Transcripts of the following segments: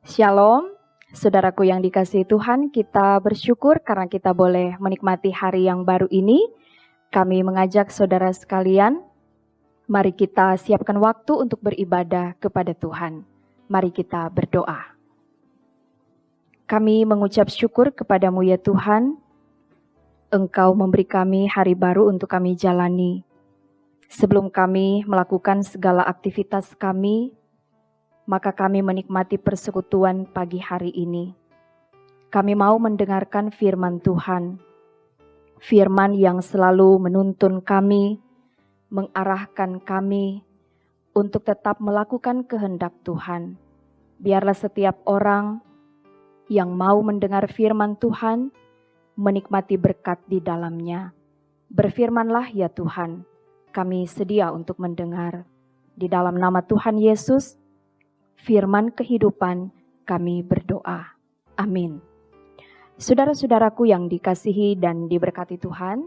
Shalom, saudaraku yang dikasihi Tuhan, kita bersyukur karena kita boleh menikmati hari yang baru ini. Kami mengajak saudara sekalian, mari kita siapkan waktu untuk beribadah kepada Tuhan. Mari kita berdoa. Kami mengucap syukur kepadamu ya Tuhan, Engkau memberi kami hari baru untuk kami jalani. Sebelum kami melakukan segala aktivitas kami, maka kami menikmati persekutuan pagi hari ini. Kami mau mendengarkan firman Tuhan, firman yang selalu menuntun kami, mengarahkan kami untuk tetap melakukan kehendak Tuhan. Biarlah setiap orang yang mau mendengar firman Tuhan, menikmati berkat di dalamnya. Berfirmanlah ya Tuhan, kami sedia untuk mendengar. Di dalam nama Tuhan Yesus, firman kehidupan, kami berdoa. Amin. Saudara-saudaraku yang dikasihi dan diberkati Tuhan,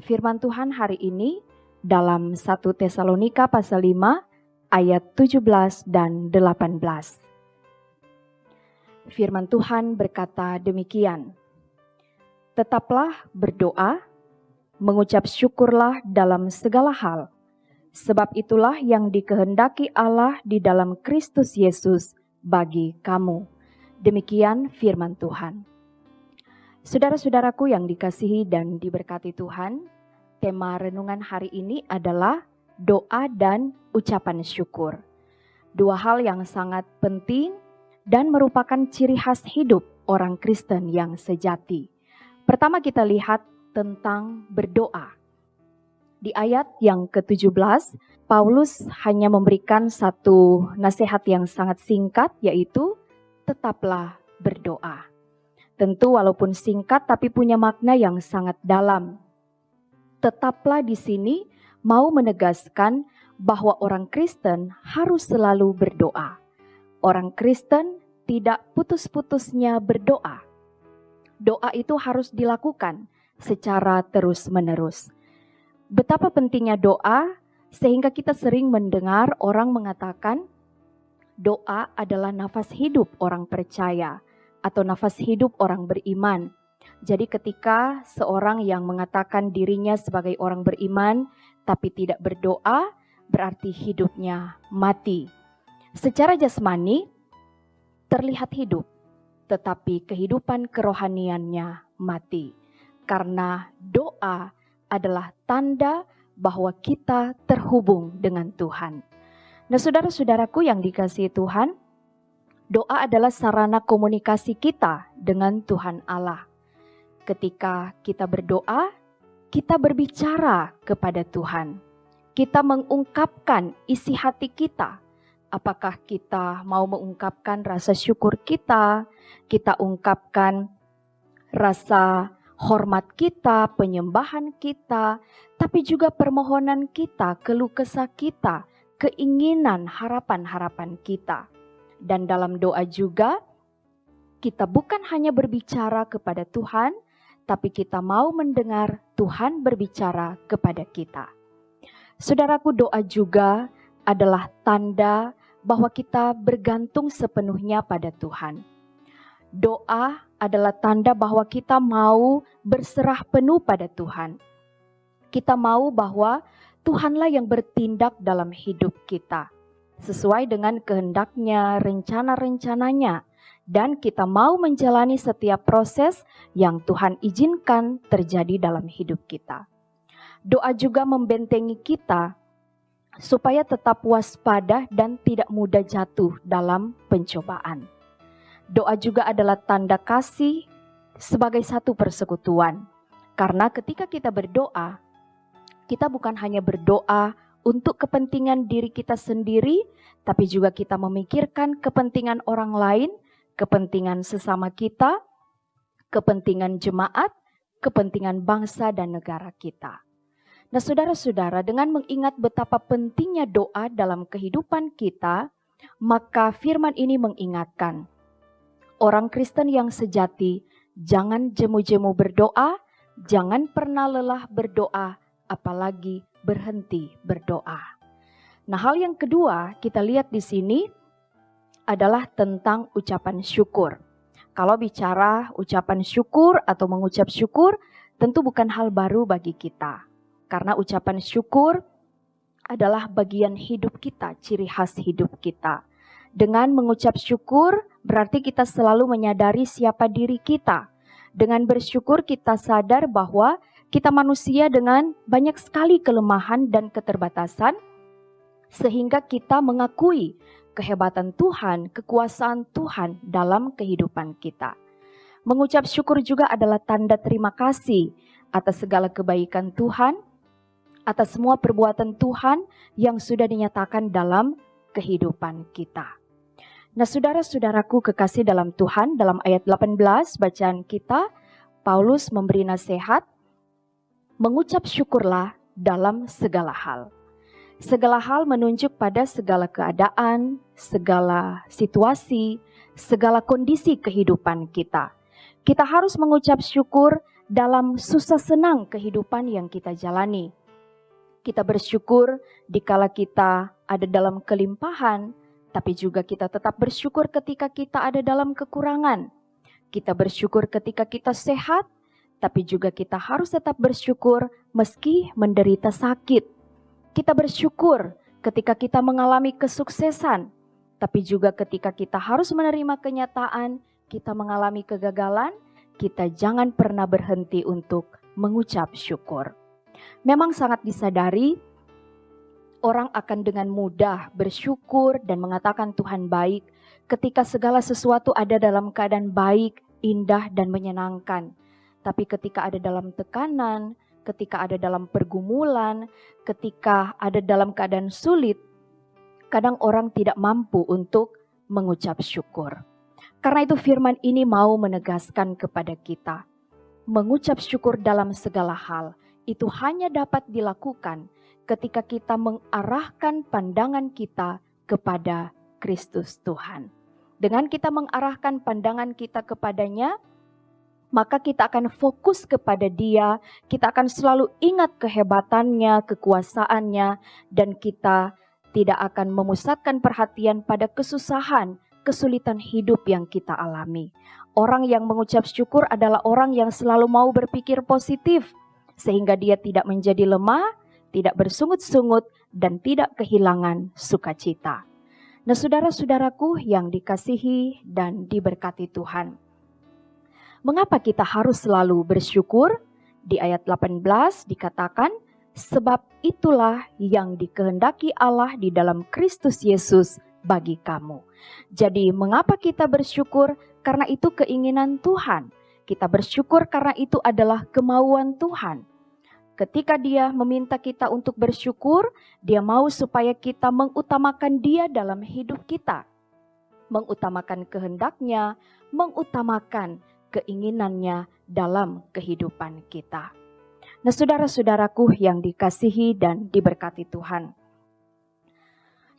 firman Tuhan hari ini dalam 1 Tesalonika pasal 5 ayat 17 dan 18. Firman Tuhan berkata demikian, tetaplah berdoa, mengucap syukurlah dalam segala hal, sebab itulah yang dikehendaki Allah di dalam Kristus Yesus bagi kamu. Demikian firman Tuhan. Saudara-saudaraku yang dikasihi dan diberkati Tuhan, tema renungan hari ini adalah doa dan ucapan syukur. Dua hal yang sangat penting dan merupakan ciri khas hidup orang Kristen yang sejati. Pertama kita lihat tentang berdoa. Di ayat yang ke-17, Paulus hanya memberikan satu nasihat yang sangat singkat, yaitu tetaplah berdoa. Tentu walaupun singkat tapi punya makna yang sangat dalam. Tetaplah di sini mau menegaskan bahwa orang Kristen harus selalu berdoa. Orang Kristen tidak putus-putusnya berdoa. Doa itu harus dilakukan secara terus-menerus. Betapa pentingnya doa sehingga kita sering mendengar orang mengatakan doa adalah nafas hidup orang percaya atau nafas hidup orang beriman. Jadi ketika seorang yang mengatakan dirinya sebagai orang beriman tapi tidak berdoa, berarti hidupnya mati. Secara jasmani terlihat hidup, tetapi kehidupan kerohaniannya mati. Karena doa adalah tanda bahwa kita terhubung dengan Tuhan. Nah, saudara-saudaraku yang dikasihi Tuhan, doa adalah sarana komunikasi kita dengan Tuhan Allah. Ketika kita berdoa, kita berbicara kepada Tuhan. Kita mengungkapkan isi hati kita. Apakah kita mau mengungkapkan rasa syukur kita ungkapkan rasa hormat kita, penyembahan kita, tapi juga permohonan kita, keluh kesah kita, keinginan, harapan-harapan kita. Dan dalam doa juga, kita bukan hanya berbicara kepada Tuhan, tapi kita mau mendengar Tuhan berbicara kepada kita. Saudaraku, doa juga adalah tanda bahwa kita bergantung sepenuhnya pada Tuhan. Doa adalah tanda bahwa kita mau berserah penuh pada Tuhan. Kita mau bahwa Tuhanlah yang bertindak dalam hidup kita, sesuai dengan kehendaknya, rencana-rencananya, dan kita mau menjalani setiap proses yang Tuhan izinkan terjadi dalam hidup kita. Doa juga membentengi kita supaya tetap waspada dan tidak mudah jatuh dalam pencobaan. Doa juga adalah tanda kasih sebagai satu persekutuan. Karena ketika kita berdoa, kita bukan hanya berdoa untuk kepentingan diri kita sendiri, tapi juga kita memikirkan kepentingan orang lain, kepentingan sesama kita, kepentingan jemaat, kepentingan bangsa dan negara kita. Nah, saudara-saudara, dengan mengingat betapa pentingnya doa dalam kehidupan kita, maka firman ini mengingatkan, orang Kristen yang sejati, jangan jemu-jemu berdoa, jangan pernah lelah berdoa, apalagi berhenti berdoa. Nah, hal yang kedua kita lihat di sini, adalah tentang ucapan syukur. Kalau bicara ucapan syukur atau mengucap syukur, tentu bukan hal baru bagi kita. Karena ucapan syukur adalah bagian hidup kita, ciri khas hidup kita. Dengan mengucap syukur, berarti kita selalu menyadari siapa diri kita. Dengan bersyukur kita sadar bahwa kita manusia dengan banyak sekali kelemahan dan keterbatasan, sehingga kita mengakui kehebatan Tuhan, kekuasaan Tuhan dalam kehidupan kita. Mengucap syukur juga adalah tanda terima kasih atas segala kebaikan Tuhan, atas semua perbuatan Tuhan yang sudah dinyatakan dalam kehidupan kita. Nah, saudara-saudaraku kekasih dalam Tuhan, dalam ayat 18 bacaan kita, Paulus memberi nasihat, mengucap syukurlah dalam segala hal. Segala hal menunjuk pada segala keadaan, segala situasi, segala kondisi kehidupan kita. Kita harus mengucap syukur dalam susah senang kehidupan yang kita jalani. Kita bersyukur dikala kita ada dalam kelimpahan, tapi juga kita tetap bersyukur ketika kita ada dalam kekurangan. Kita bersyukur ketika kita sehat, tapi juga kita harus tetap bersyukur meski menderita sakit. Kita bersyukur ketika kita mengalami kesuksesan, tapi juga ketika kita harus menerima kenyataan, kita mengalami kegagalan, kita jangan pernah berhenti untuk mengucap syukur. Memang sangat disadari, orang akan dengan mudah bersyukur dan mengatakan Tuhan baik ketika segala sesuatu ada dalam keadaan baik, indah, dan menyenangkan. Tapi ketika ada dalam tekanan, ketika ada dalam pergumulan, ketika ada dalam keadaan sulit, kadang orang tidak mampu untuk mengucap syukur. Karena itu firman ini mau menegaskan kepada kita, mengucap syukur dalam segala hal, itu hanya dapat dilakukan ketika kita mengarahkan pandangan kita kepada Kristus Tuhan. Dengan kita mengarahkan pandangan kita kepadanya, maka kita akan fokus kepada Dia, kita akan selalu ingat kehebatannya, kekuasaannya, dan kita tidak akan memusatkan perhatian pada kesusahan, kesulitan hidup yang kita alami. Orang yang mengucap syukur adalah orang yang selalu mau berpikir positif, sehingga dia tidak menjadi lemah, tidak bersungut-sungut, dan tidak kehilangan sukacita. Nah, saudara-saudaraku yang dikasihi dan diberkati Tuhan, mengapa kita harus selalu bersyukur? Di ayat 18 dikatakan, sebab itulah yang dikehendaki Allah di dalam Kristus Yesus bagi kamu. Jadi mengapa kita bersyukur? Karena itu keinginan Tuhan. Kita bersyukur karena itu adalah kemauan Tuhan. Ketika Dia meminta kita untuk bersyukur, Dia mau supaya kita mengutamakan Dia dalam hidup kita. Mengutamakan kehendaknya, mengutamakan keinginannya dalam kehidupan kita. Nah, saudara-saudaraku yang dikasihi dan diberkati Tuhan,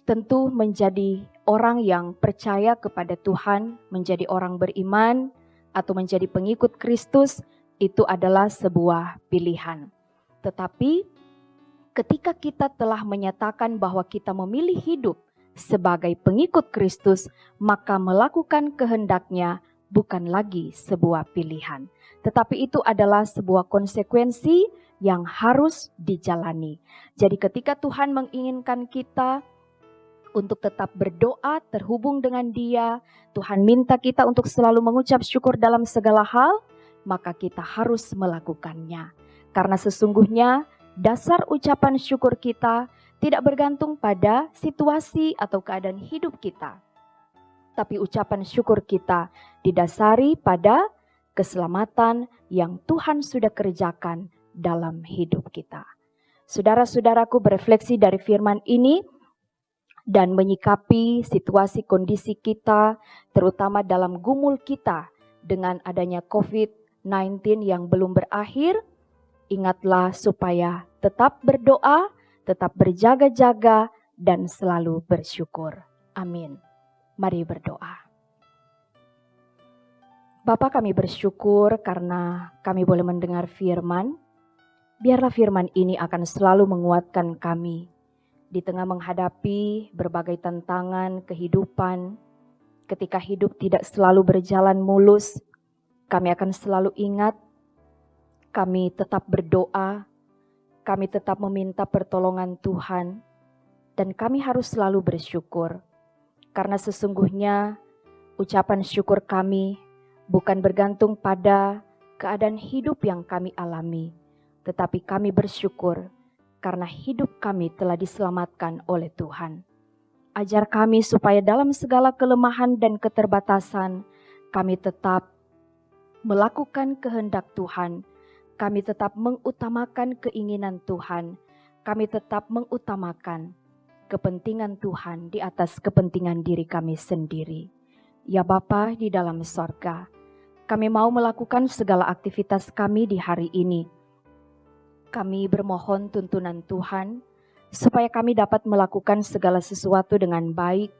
tentu menjadi orang yang percaya kepada Tuhan, menjadi orang beriman, atau menjadi pengikut Kristus, itu adalah sebuah pilihan. Tetapi ketika kita telah menyatakan bahwa kita memilih hidup sebagai pengikut Kristus, maka melakukan kehendaknya bukan lagi sebuah pilihan, tetapi itu adalah sebuah konsekuensi yang harus dijalani. Jadi ketika Tuhan menginginkan kita untuk tetap berdoa, terhubung dengan Dia, Tuhan minta kita untuk selalu mengucap syukur dalam segala hal, maka kita harus melakukannya. Karena sesungguhnya dasar ucapan syukur kita tidak bergantung pada situasi atau keadaan hidup kita, tapi ucapan syukur kita didasari pada keselamatan yang Tuhan sudah kerjakan dalam hidup kita. Saudara-saudaraku, berefleksi dari firman ini dan menyikapi situasi kondisi kita, terutama dalam gumul kita dengan adanya COVID-19 yang belum berakhir, ingatlah supaya tetap berdoa, tetap berjaga-jaga, dan selalu bersyukur. Amin. Mari berdoa. Bapa, kami bersyukur karena kami boleh mendengar firman. Biarlah firman ini akan selalu menguatkan kami di tengah menghadapi berbagai tantangan kehidupan. ketika hidup tidak selalu berjalan mulus, kami akan selalu ingat, kami tetap berdoa, kami tetap meminta pertolongan Tuhan, dan kami harus selalu bersyukur. Karena sesungguhnya ucapan syukur kami bukan bergantung pada keadaan hidup yang kami alami, tetapi kami bersyukur karena hidup kami telah diselamatkan oleh Tuhan. Ajar kami supaya dalam segala kelemahan dan keterbatasan, kami tetap melakukan kehendak Tuhan, kami tetap mengutamakan keinginan Tuhan, kami tetap mengutamakan kepentingan Tuhan di atas kepentingan diri kami sendiri. Ya Bapa di dalam sorga, kami mau melakukan segala aktivitas kami di hari ini. Kami bermohon tuntunan Tuhan, supaya kami dapat melakukan segala sesuatu dengan baik,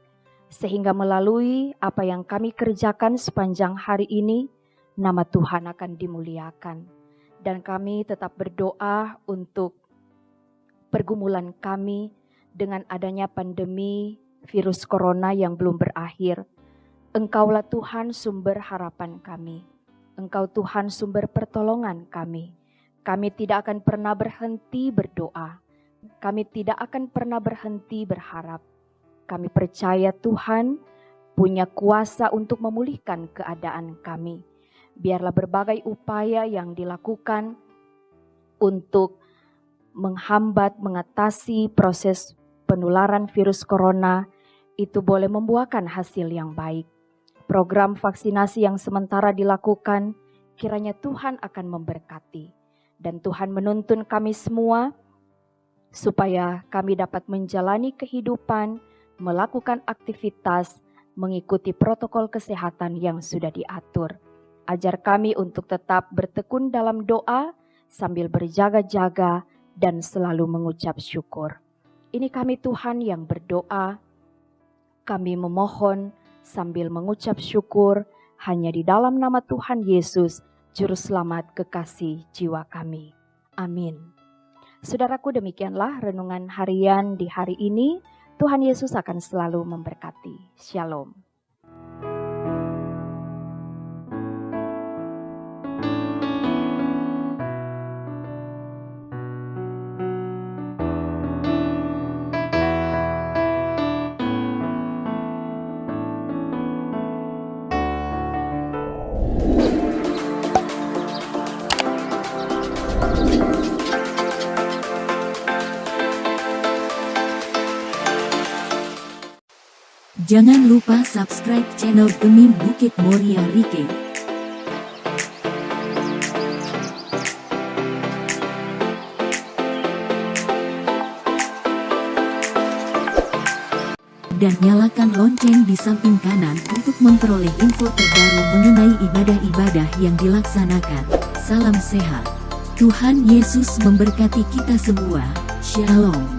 sehingga melalui apa yang kami kerjakan sepanjang hari ini, nama Tuhan akan dimuliakan. Dan kami tetap berdoa untuk pergumulan kami dengan adanya pandemi virus corona yang belum berakhir. Engkaulah Tuhan sumber harapan kami. Engkau Tuhan sumber pertolongan kami. Kami tidak akan pernah berhenti berdoa. Kami tidak akan pernah berhenti berharap. Kami percaya Tuhan punya kuasa untuk memulihkan keadaan kami. Biarlah berbagai upaya yang dilakukan untuk menghambat, mengatasi proses penularan virus corona itu boleh membuahkan hasil yang baik. Program vaksinasi yang sementara dilakukan, kiranya Tuhan akan memberkati. Dan Tuhan menuntun kami semua supaya kami dapat menjalani kehidupan, melakukan aktivitas, mengikuti protokol kesehatan yang sudah diatur. Ajar kami untuk tetap bertekun dalam doa, sambil berjaga-jaga dan selalu mengucap syukur. Ini kami Tuhan yang berdoa, kami memohon sambil mengucap syukur hanya di dalam nama Tuhan Yesus, Juru Selamat kekasih jiwa kami. Amin. Saudaraku, demikianlah renungan harian di hari ini. Tuhan Yesus akan selalu memberkati. Shalom. Jangan lupa subscribe channel Demi Bukit Moria Rike. Dan nyalakan lonceng di samping kanan untuk memperoleh info terbaru mengenai ibadah-ibadah yang dilaksanakan. Salam sehat. Tuhan Yesus memberkati kita semua. Shalom.